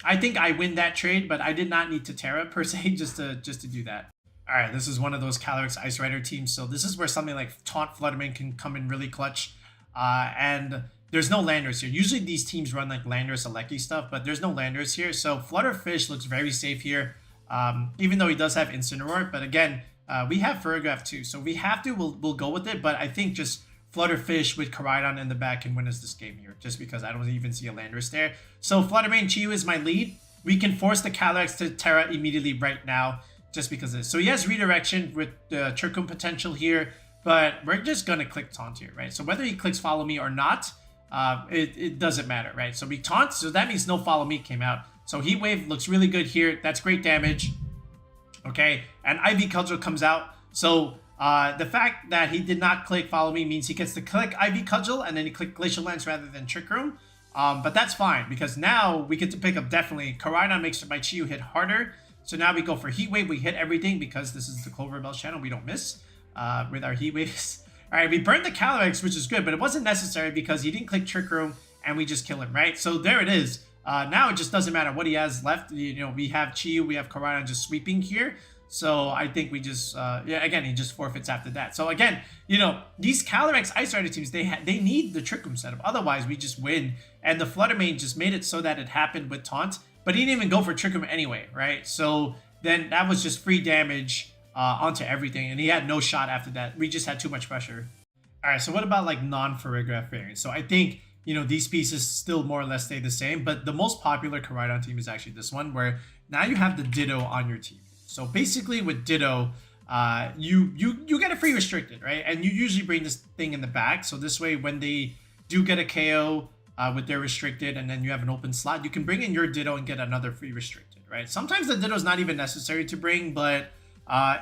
I think I win that trade, but I did not need to Terra per se just to do that. All right, this is one of those Calyrex Ice Rider teams. So this is where something like Taunt Flutter Mane can come in really clutch. And there's no Landorus here. Usually these teams run like Landorus, Alecki stuff, but there's no Landorus here. So Flutterfish looks very safe here, even though he does have Incineroar. But again, we have Farigirag too, so we have to, we'll go with it. But I think just Flutterfish with Koraidon in the back can win us this game here, just because I don't even see a Landorus there. So Flutter Mane Chi-Yu is my lead. We can force the Calyrex to Terra immediately right now, just because of this. So he has redirection with the Trick Room potential here, but we're just going to click Taunt here, right? So whether he clicks Follow Me or not, it doesn't matter, right? So we Taunt, so that means no Follow Me came out. So Heat Wave looks really good here. That's great damage. Okay, and Ivy Cudgel comes out. So the fact that he did not click Follow Me means he gets to click Ivy Cudgel, and then he click Glacial Lance rather than Trick Room. But that's fine, because now we get to pick up definitely. Koraidon makes my Chi-Yu hit harder. So now we go for Heat Wave. We hit everything because this is the Clover Bells channel. We don't miss with our Heat Waves. All right, we burned the Calyrex, which is good, but it wasn't necessary because he didn't click Trick Room and we just kill him, right? So there it is. Now it just doesn't matter what he has left. You know, we have Chi-Yu, we have Koraidon just sweeping here. So I think we just, yeah, again, he just forfeits after that. So again, you know, these Calyrex Ice Rider teams, they need the Trick Room setup. Otherwise, we just win. And the Flutter Mane just made it so that it happened with Taunt. But he didn't even go for Trick Room anyway, right? So then that was just free damage onto everything. And he had no shot after that. We just had too much pressure. All right, so what about like non-Farigirag variants? So I think, you know, these pieces still more or less stay the same. But the most popular Koraidon team is actually this one, where now you have the Ditto on your team. So basically with Ditto, you get a free restricted, right? And you usually bring this thing in the back. So this way, when they do get a KO with their restricted and then you have an open slot, you can bring in your Ditto and get another free restricted, right? Sometimes the Ditto is not even necessary to bring, but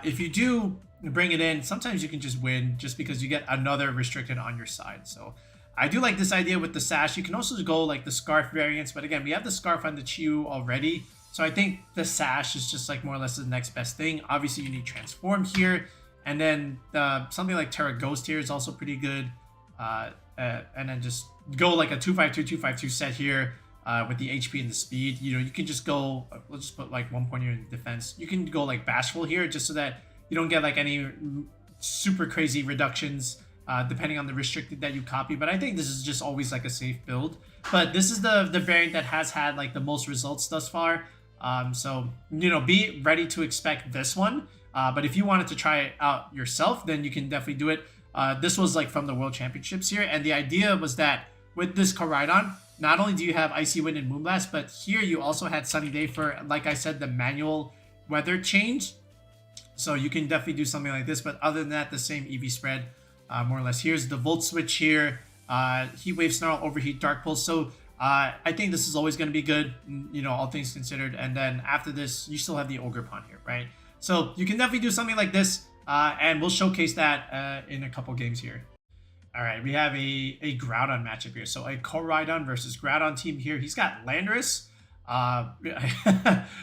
if you do bring it in, sometimes you can just win just because you get another restricted on your side. So I do like this idea with the Sash. You can also go like the Scarf variants, but again, we have the Scarf on the Chi-Yu already. So I think the Sash is just like more or less the next best thing. Obviously, you need Transform here. And then something like Terapagos here is also pretty good. And then just go like a 252-252 set here with the HP and the speed. You know, you can just go, let's just put like 1 point here in defense. You can go like Bashful here just so that you don't get like any super crazy reductions depending on the restricted that you copy. But I think this is just always like a safe build. But this is the variant that has had like the most results thus far. So, you know, be ready to expect this one. But if you wanted to try it out yourself, then you can definitely do it. This was like from the World Championships here. And the idea was that with this Koraidon, not only do you have Icy Wind and Moonblast, but here you also had Sunny Day for, like I said, the manual weather change. So you can definitely do something like this. But other than that, the same EV spread, more or less. Here's the Volt Switch here. Heat Wave, Snarl, Overheat, Dark Pulse. So I think this is always going to be good, you know, all things considered. And then after this, you still have the Ogerpon here, right? So you can definitely do something like this, and we'll showcase that in a couple games here. All right, we have a Groudon matchup here. So a Koraidon versus Groudon team here. He's got Landorus,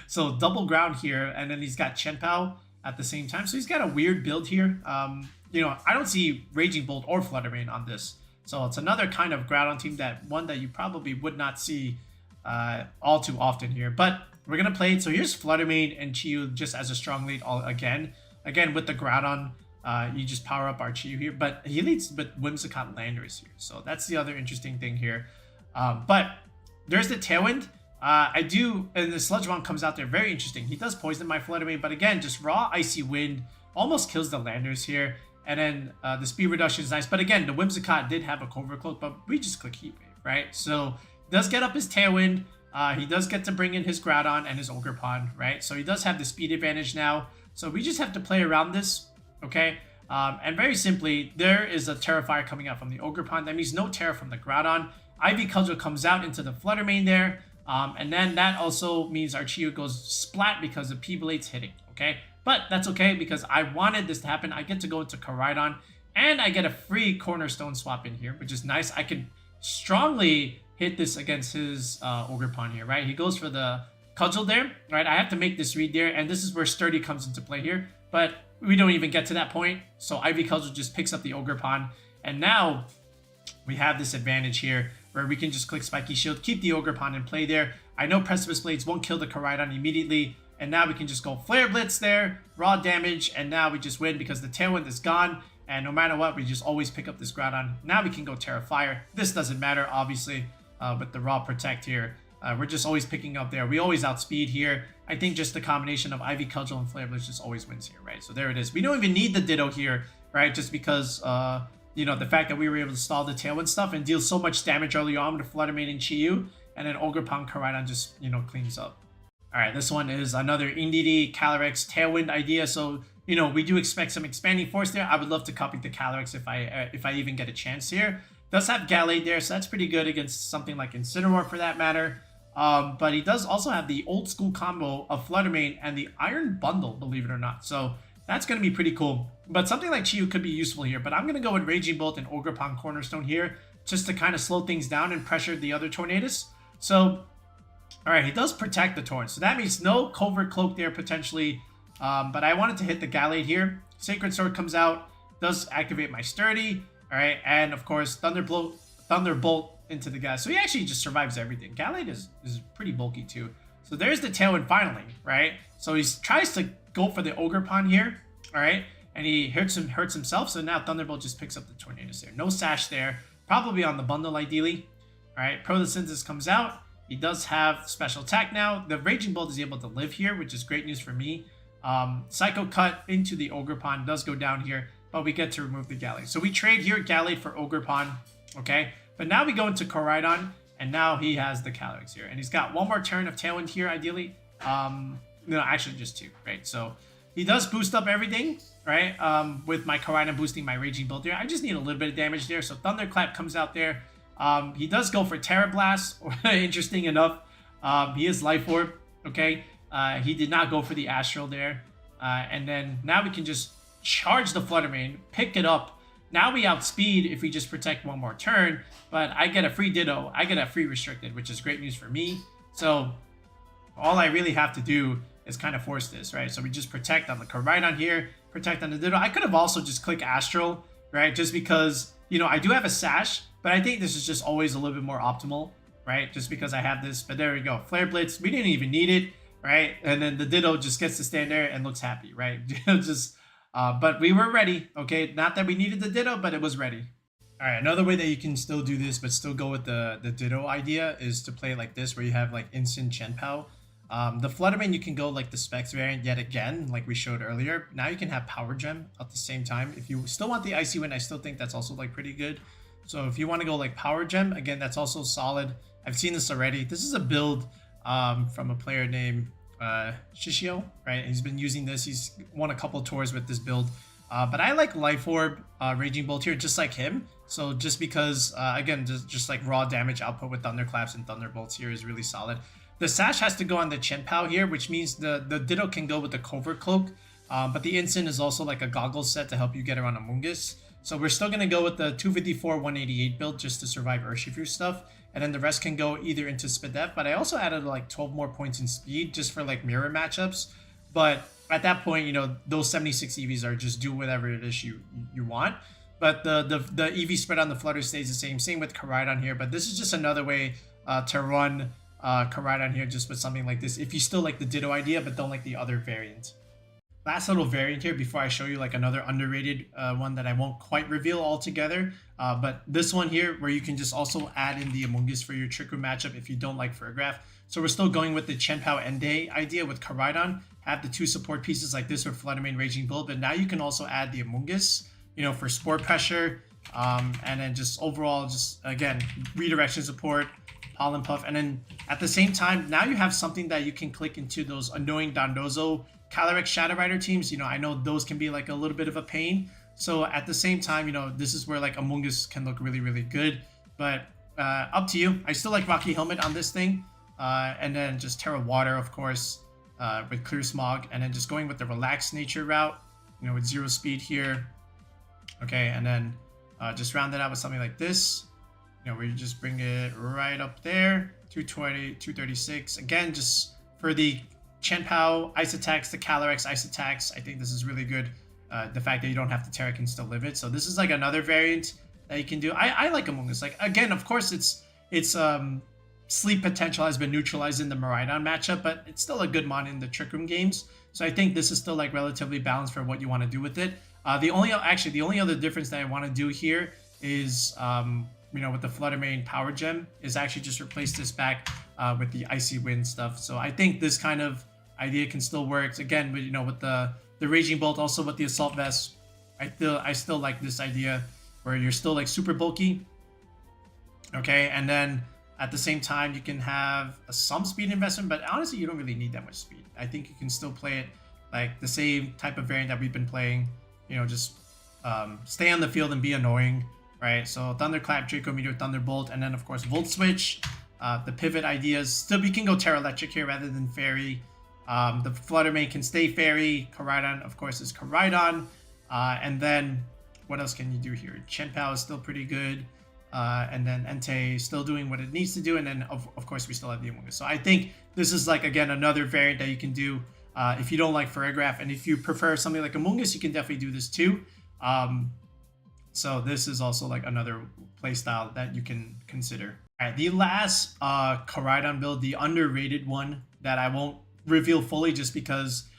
so double ground here, and then he's got Chien Pao at the same time. So he's got a weird build here. You know, I don't see Raging Bolt or Flutter Mane on this. So it's another kind of Groudon team, one that you probably would not see all too often here. But we're going to play it. So here's Flutter Mane and Chi-Yu just as a strong lead again. Again, with the Groudon, you just power up our Chi-Yu here. But he leads with Whimsicott Landorus here. So that's the other interesting thing here. But there's the Tailwind. And the Sludge Bomb comes out there. Very interesting. He does poison my Flutter Mane. But again, just raw Icy Wind almost kills the Landorus here. And then the speed reduction is nice. But again, the Whimsicott did have a Covert Cloak, but we just click Heat Wave, right? So he does get up his Tailwind. He does get to bring in his Groudon and his Ogerpon, right? So he does have the speed advantage now. So we just have to play around this, okay? And very simply, there is a Terrifier coming out from the Ogerpon. That means no Terra from the Groudon. Ivy Cudgel comes out into the Flutter Mane there. And then that also means our Chi-Yu goes splat because the P-Blade's hitting, okay? But that's okay because I wanted this to happen. I get to go into Koraidon and I get a free Cornerstone swap in here, which is nice. I can strongly hit this against his Ogerpon here, right? He goes for the Cudgel there, right? I have to make this read there, and this is where Sturdy comes into play here. But we don't even get to that point. So Ivy Cudgel just picks up the Ogerpon. And now we have this advantage here where we can just click Spiky Shield, keep the Ogerpon in play there. I know Precipice Blades won't kill the Koraidon immediately. And now we can just go Flare Blitz there, raw damage, and now we just win because the Tailwind is gone. And no matter what, we just always pick up this Groudon. Now we can go Terra Fire. This doesn't matter, obviously, with the raw Protect here. We're just always picking up there. We always outspeed here. I think just the combination of Ivy Cudgel and Flare Blitz just always wins here, right? So there it is. We don't even need the Ditto here, right? Just because, you know, the fact that we were able to stall the Tailwind stuff and deal so much damage early on with Flutter Mane and Chi-Yu. And then Ogerpon Koraidon just, you know, cleans up. All right, this one is another Indeedee Calyrex Tailwind idea. So, you know, we do expect some expanding force there. I would love to copy the Calyrex if I even get a chance here. Does have Gallade there, so that's pretty good against something like Incineroar for that matter. But he does also have the old school combo of Flutter Mane and the Iron Bundle, believe it or not. So that's going to be pretty cool. But something like Chi-Yu could be useful here. But I'm going to go with Raging Bolt and Ogerpon Cornerstone here just to kind of slow things down and pressure the other Tornadus. So All right, he does protect the Torrent, so that means no Covert Cloak there potentially. But I wanted to hit the Gallade here. Sacred Sword comes out, does activate my Sturdy. All right, and of course Thunderbolt into the guy. So he actually just survives everything. Gallade is pretty bulky too. So there's the Tailwind finally, right? So he tries to go for the Ogerpon here, all right, and he hurts himself. So now Thunderbolt just picks up the Tornadus there. No Sash there, probably on the bundle ideally. All right, Protosynthesis comes out. He does have special attack now. The Raging Bolt is able to live here, which is great news for me. Psycho Cut into the Ogerpon does go down here, but we get to remove the Gallade. So we trade here Gallade for Ogerpon, okay? But now we go into Koraidon, and now he has the Calyrex here. And he's got one more turn of Tailwind here, ideally. No, actually just two, right? So he does boost up everything, right? With my Koraidon boosting my Raging Bolt here. I just need a little bit of damage there. So Thunderclap comes out there. He does go for Terra Blast. Interesting enough, he is Life Orb, okay? He did not go for the Astral there. And then now we can just charge the Flutter Mane, pick it up. Now we outspeed if we just protect one more turn, but I get a free Ditto. I get a free Restricted, which is great news for me. So all I really have to do is kind of force this, right? So we just protect on the Koraidon here, protect on the Ditto. I could have also just clicked Astral, right? Just because, you know, I do have a Sash, but I think this is just always a little bit more optimal, right? Just because I have this, but there we go. Flare Blitz, we didn't even need it, right? And then the Ditto just gets to stand there and looks happy, right? But we were ready, okay? Not that we needed the Ditto, but it was ready. All right, another way that you can still do this, but still go with the Ditto idea is to play like this, where you have like instant Chien Pao. The Flutter Mane, you can go like the Specs variant yet again, like we showed earlier. Now you can have Power Gem at the same time. If you still want the Icy Wind, I still think that's also like pretty good. So if you want to go like Power Gem, again, that's also solid. I've seen this already. This is a build from a player named Shishio, right? He's been using this. He's won a couple tours with this build. But I like Life Orb, Raging Bolt here, just like him. So just because, again, just like raw damage output with Thunderclaps and Thunderbolts here is really solid. The Sash has to go on the Chien Pao here, which means the Ditto can go with the Covert Cloak. But the Instant is also like a goggles set to help you get around Amoongus. So we're still going to go with the 254, 188 build just to survive Urshifu stuff. And then the rest can go either into Spadef. But I also added like 12 more points in speed just for like mirror matchups. But at that point, you know, those 76 EVs are just do whatever it is you want. But the EV spread on the Flutter stays the same. Same with Koraidon here. But this is just another way to run Koraidon here just with something like this. If you still like the Ditto idea, but don't like the other variant. Last little variant here before I show you like another underrated one that I won't quite reveal altogether. But this one here where you can just also add in the Amoongus for your Trick Room matchup if you don't like Farigirag. So we're still going with the Chien Pao Entei idea with Koraidon. Have the two support pieces like this with Flutter Mane Raging Bolt. But now you can also add the Amoongus, you know, for Spore Pressure. And then just overall, just again, redirection support, Pollen Puff. And then at the same time, now you have something that you can click into those annoying Dondozo Calyrex Shadow Rider teams. You know, I know those can be like a little bit of a pain. So at the same time, you know, this is where like Amoongus can look really, really good. But up to you. I still like Rocky Helmet on this thing. And then just Terra Water, of course, with Clear Smog. And then just going with the Relaxed Nature route, you know, with 0 speed here. Okay, and then just round it out with something like this. You know, where you just bring it right up there. 220, 236. Again, just for the Chien Pao Ice Attacks, the Calyrex Ice Attacks, I think this is really good. The fact that you don't have to Terra can still live it. So this is like another variant that you can do. I like Amoongus. Like, again, of course, its sleep potential has been neutralized in the Miraidon matchup, but it's still a good mon in the Trick Room games. So I think this is still like relatively balanced for what you want to do with it. The only other difference that I want to do here is, you know, with the Flutter Mane Power Gem is actually just replace this back with the Icy Wind stuff. So I think this kind of idea can still work. Again, but you know, with the Raging Bolt, also with the Assault Vest, I still like this idea where you're still like super bulky. Okay, and then at the same time you can have some speed investment, but honestly you don't really need that much speed. I think you can still play it like the same type of variant that we've been playing. You know, just stay on the field and be annoying, right? So Thunderclap, Draco Meteor, Thunderbolt, and then of course Volt Switch. The pivot ideas, still we can go Terra Electric here rather than Fairy. The Flutter Mane can stay Fairy. Koraidon, of course, is Koraidon. And then what else can you do here? Chien Pao is still pretty good. and then Entei still doing what it needs to do, and then of course we still have the Amoongus. So I think this is like, again, another variant that you can do if you don't like Farigirag, and if you prefer something like Amoongus, you can definitely do this too. So this is also like another playstyle that you can consider. All right, the last Koraidon build, the underrated one that I won't reveal fully just because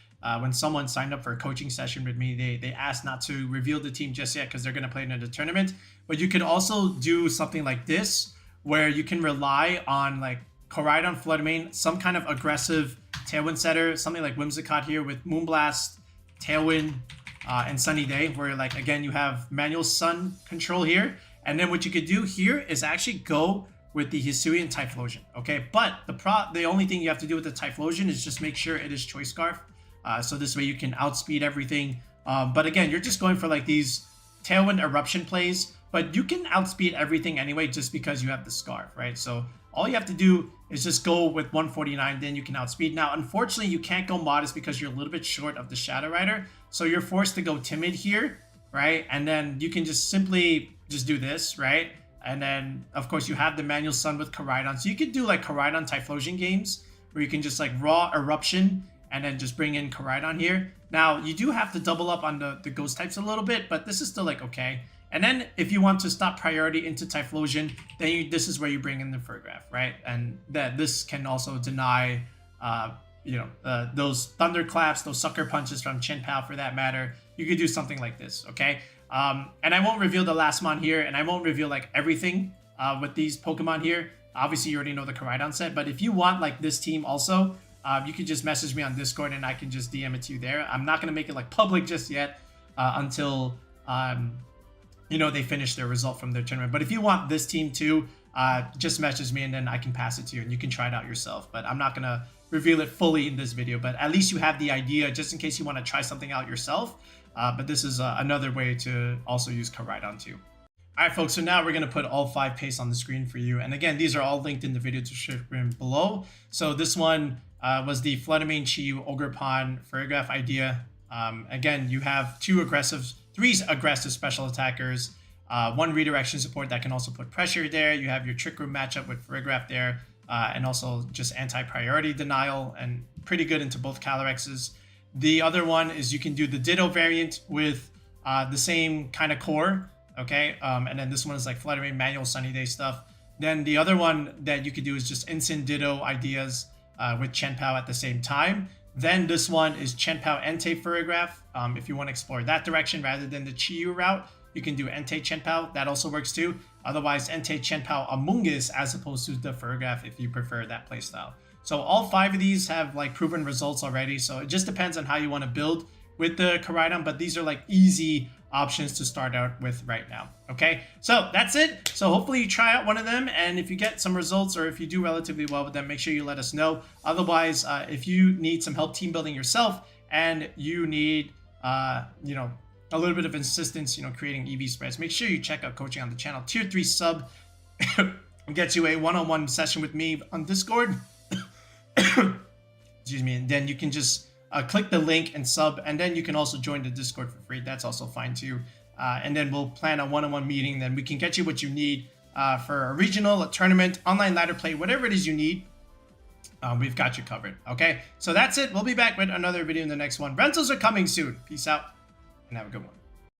when someone signed up for a coaching session with me, they asked not to reveal the team just yet because they're going to play in the tournament. But you could also do something like this where you can rely on like Koraidon, Flutter Mane, some kind of aggressive Tailwind setter, something like Whimsicott here with Moonblast, Tailwind, and Sunny Day, where like, again, you have manual sun control here. And then what you could do here is actually go with the Hisuian Typhlosion, okay? But the only thing you have to do with the Typhlosion is just make sure it is Choice Scarf. So this way you can outspeed everything. But again, you're just going for like these Tailwind Eruption plays, but you can outspeed everything anyway just because you have the Scarf, right? So all you have to do is just go with 149, then you can outspeed. Now, unfortunately, you can't go Modest because you're a little bit short of the Shadow Rider. So you're forced to go Timid here, right? And then you can just simply just do this, right? And then, of course, you have the Manual Sun with Koraidon. So you could do like Koraidon Typhlosion games where you can just like raw Eruption and then just bring in Koraidon here. Now, you do have to double up on the Ghost types a little bit, but this is still like okay. And then if you want to stop priority into Typhlosion, then this is where you bring in the Farigirag, right? And that this can also deny, those thunderclaps, those sucker punches from Chien Pao for that matter. You could do something like this, okay? And I won't reveal the last mon here, and I won't reveal like everything with these Pokemon here. Obviously, you already know the Koraidon set, but if you want like this team also, you can just message me on Discord and I can just DM it to you there. I'm not going to make it like public just yet until they finish their result from their tournament. But if you want this team too, just message me and then I can pass it to you and you can try it out yourself. But I'm not going to reveal it fully in this video, but at least you have the idea just in case you want to try something out yourself. But this is another way to also use Koraidon too. All right, folks, so now we're going to put all 5 pastes on the screen for you. And again, these are all linked in the video description below. So this one was the Flutter Mane Chi-Yu Ogerpon Farigirag idea. Again, you have 3 aggressive special attackers, 1 redirection support that can also put pressure there. You have your Trick Room matchup with Farigirag there, and also just anti-priority denial and pretty good into both Calorexes. The other one is you can do the Ditto variant with the same kind of core, okay? And then this one is like Flutter Mane manual Sunny Day stuff. Then the other one that you could do is just instant Ditto ideas with Chien Pao at the same time. Then this one is Chien Pao Entei Farigirag. If you want to explore that direction rather than the Chi-Yu route, you can do Entei Chien Pao. That also works too. Otherwise, Entei Chien Pao Amoongus as opposed to the Farigirag if you prefer that playstyle. So all 5 of these have like proven results already. So it just depends on how you want to build with the Koraidon, but these are like easy options to start out with right now. Okay, so that's it. So hopefully you try out one of them, and if you get some results or if you do relatively well with them, make sure you let us know. Otherwise, if you need some help team building yourself and you need a little bit of assistance creating EV spreads, make sure you check out coaching on the channel. Tier 3 sub gets you a one-on-one session with me on Discord. Excuse me, and then you can just click the link and sub, and then you can also join the Discord for free. That's also fine too. And then we'll plan a one-on-one meeting. Then we can get you what you need for a regional, a tournament, online ladder play, whatever it is you need. We've got you covered. Okay, so that's it. We'll be back with another video in the next one. Rentals are coming soon. Peace out and have a good one.